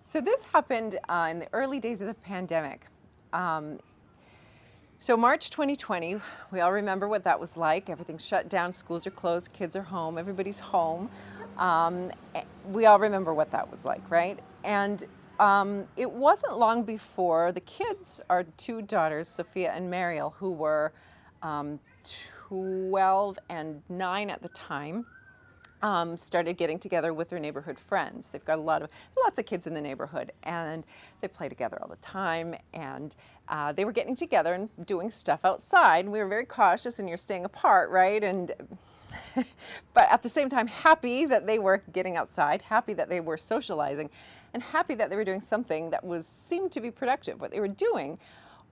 So this happened in the early days of the pandemic. So March 2020, we all remember what that was like. Everything's shut down, schools are closed, kids are home, everybody's home. We all remember what that was like, right? And it wasn't long before the kids, our two daughters, Sophia and Mariel, who were 12 and 9 at the time, started getting together with their neighborhood friends. They've got lots of kids in the neighborhood, and they play together all the time. And they were getting together and doing stuff outside. And we were very cautious, and you're staying apart, right? And but at the same time, happy that they were getting outside, happy that they were socializing, and happy that they were doing something that seemed to be productive. What they were doing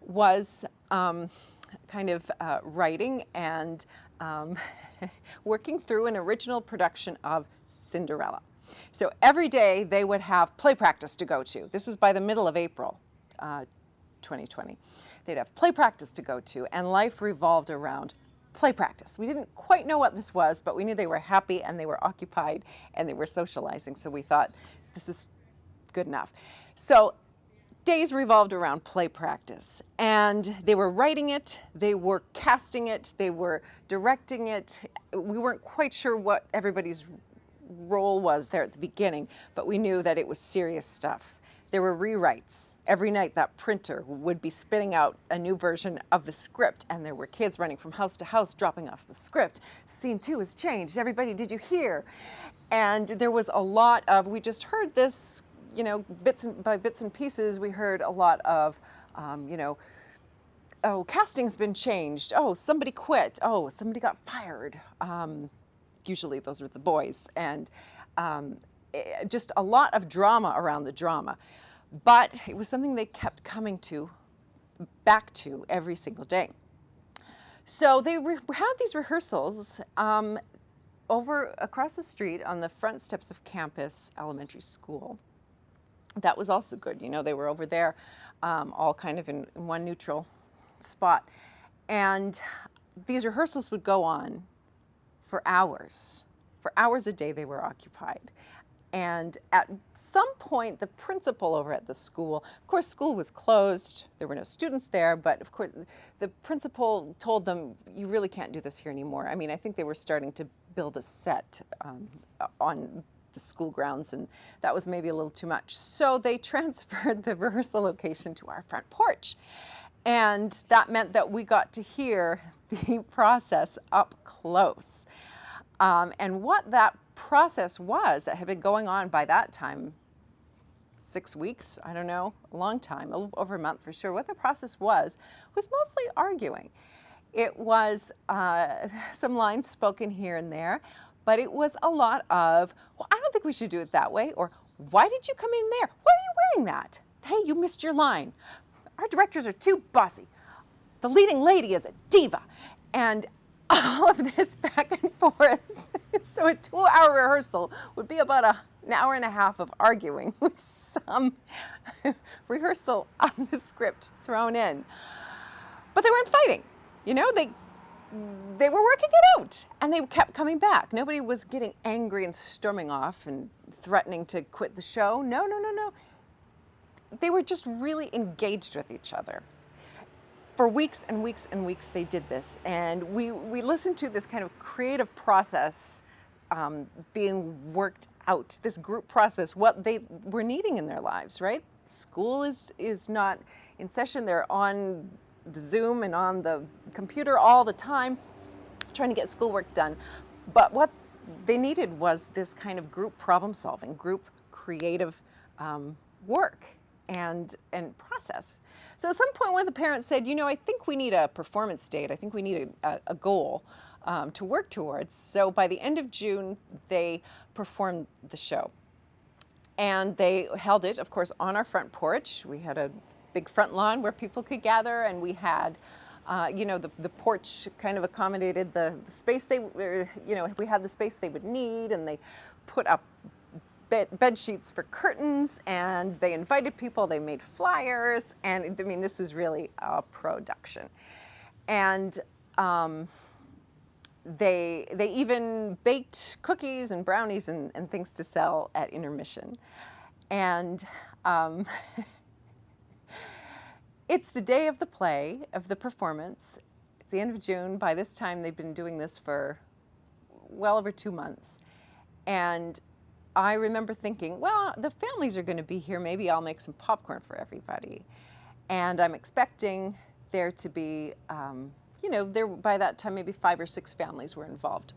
was writing and working through an original production of Cinderella. So every day they would have play practice to go to. This was by the middle of April 2020. They'd have play practice to go to, and life revolved around play practice. We didn't quite know what this was, but we knew they were happy and they were occupied and they were socializing. So we thought, this is good enough. So days revolved around play practice, and they were writing it, they were casting it, they were directing it. We weren't quite sure what everybody's role was there at the beginning, but we knew that it was serious stuff. There were rewrites. Every night that printer would be spitting out a new version of the script, and there were kids running from house to house dropping off the script. Scene 2 has changed. Everybody, did you hear? And there was a lot of, we just heard this, bits and pieces. We heard a lot of, oh, casting's been changed. Oh, somebody quit. Oh, somebody got fired. Usually those are the boys. And just a lot of drama around the drama. But it was something they kept coming back to every single day. So they had these rehearsals over across the street on the front steps of Campus Elementary School. That was also good. They were over there, all kind of in one neutral spot. And these rehearsals would go on for hours. For hours a day they were occupied. And at some point, the principal over at the school, of course, school was closed. There were no students there, but of course, the principal told them, you really can't do this here anymore. I mean, I think they were starting to build a set on the school grounds, and that was maybe a little too much. So they transferred the rehearsal location to our front porch. And that meant that we got to hear the process up close. And what that process was that had been going on by that time, 6 weeks, I don't know, a long time, over a month for sure. What the process was mostly arguing. It was some lines spoken here and there, but it was a lot of, well, I don't think we should do it that way, or why did you come in there? Why are you wearing that? Hey, you missed your line. Our directors are too bossy. The leading lady is a diva. And all of this back and forth. So a 2-hour rehearsal would be about an hour and a half of arguing with some rehearsal of the script thrown in. But they weren't fighting. They were working it out, and they kept coming back. Nobody was getting angry and storming off and threatening to quit the show. No. They were just really engaged with each other. For weeks and weeks and weeks they did this, and we listened to this kind of creative process being worked out, this group process, what they were needing in their lives, right? School is not in session. They're on the Zoom and on the computer all the time trying to get schoolwork done. But what they needed was this kind of group problem solving, group creative work and process. So at some point, one of the parents said, I think we need a performance date. I think we need a goal to work towards. So by the end of June, they performed the show. And they held it, of course, on our front porch. We had a big front lawn where people could gather, and we had, the porch kind of accommodated the space we had the space they would need, and they put up bed sheets for curtains, and they invited people, they made flyers, and this was really a production. And they even baked cookies and brownies and things to sell at intermission. And Um, it's the day of the play, of the performance. It's the end of June. By this time, they've been doing this for well over 2 months. And I remember thinking, well, the families are going to be here. Maybe I'll make some popcorn for everybody. And I'm expecting there to be, there by that time maybe 5 or 6 families were involved.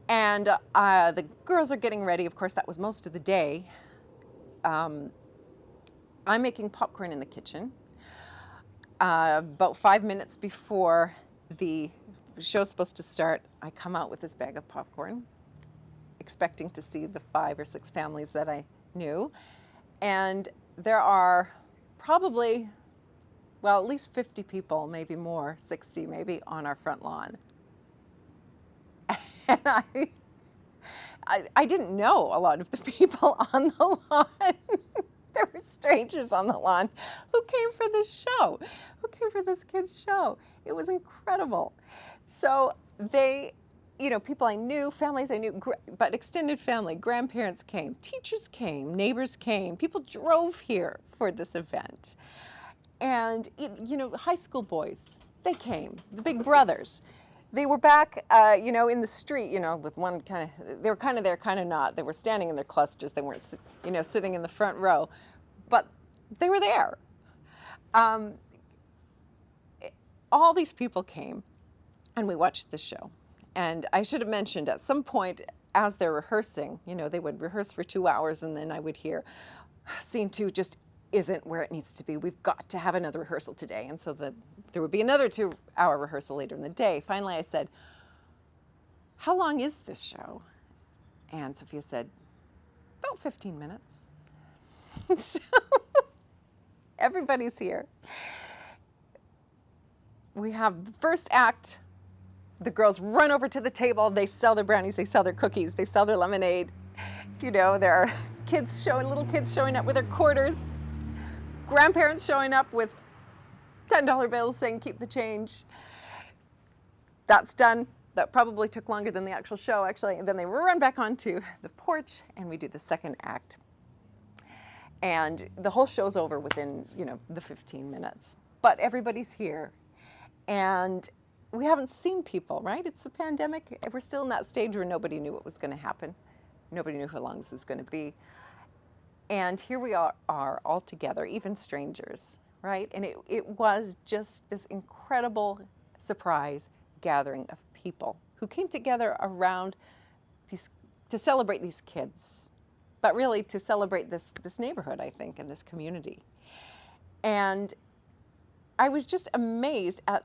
And the girls are getting ready. Of course, that was most of the day. I'm making popcorn in the kitchen. About 5 minutes before the show's supposed to start, I come out with this bag of popcorn, expecting to see the 5 or 6 families that I knew. And there are probably, well, at least 50 people, maybe more, 60 maybe, on our front lawn. And I didn't know a lot of the people on the lawn. There were strangers on the lawn who came for this show, who came for this kid's show. It was incredible. So they, people I knew, families I knew, but extended family, grandparents came, teachers came, neighbors came, people drove here for this event. And, high school boys, they came, the big brothers. They were back, in the street, with one they were kind of there, kind of not. They were standing in their clusters. They weren't, sitting in the front row, but they were there. All these people came, and we watched the show. And I should have mentioned at some point as they're rehearsing, they would rehearse for 2 hours, and then I would hear, scene 2 just isn't where it needs to be. We've got to have another rehearsal today. And so there would be another 2-hour rehearsal later in the day. Finally, I said, how long is this show? And Sophia said, about 15 minutes. So everybody's here. We have the first act. The girls run over to the table. They sell their brownies. They sell their cookies. They sell their lemonade. There are little kids showing up with their quarters. Grandparents showing up with $10 bills saying, keep the change. That's done. That probably took longer than the actual show, actually. And then they run back onto the porch, and we do the second act. And the whole show's over within, the 15 minutes. But everybody's here. And we haven't seen people, right? It's the pandemic. We're still in that stage where nobody knew what was going to happen. Nobody knew how long this was going to be. And here we are all together, even strangers, right? And it was just this incredible surprise gathering of people who came together around to celebrate these kids, but really to celebrate this neighborhood, I think, and this community. And I was just amazed at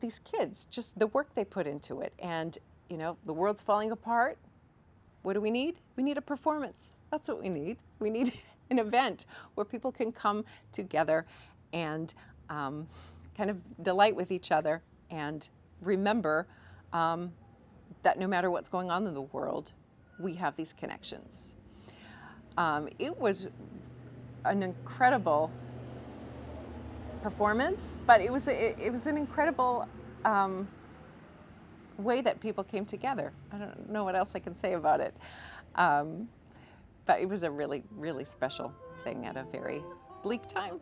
these kids, just the work they put into it. And, the world's falling apart. What do we need? We need a performance. That's what we need. We need an event where people can come together and kind of delight with each other and remember that no matter what's going on in the world, we have these connections. It was an incredible performance, but it was an incredible way that people came together. I don't know what else I can say about it. But it was a really, really special thing at a very bleak time.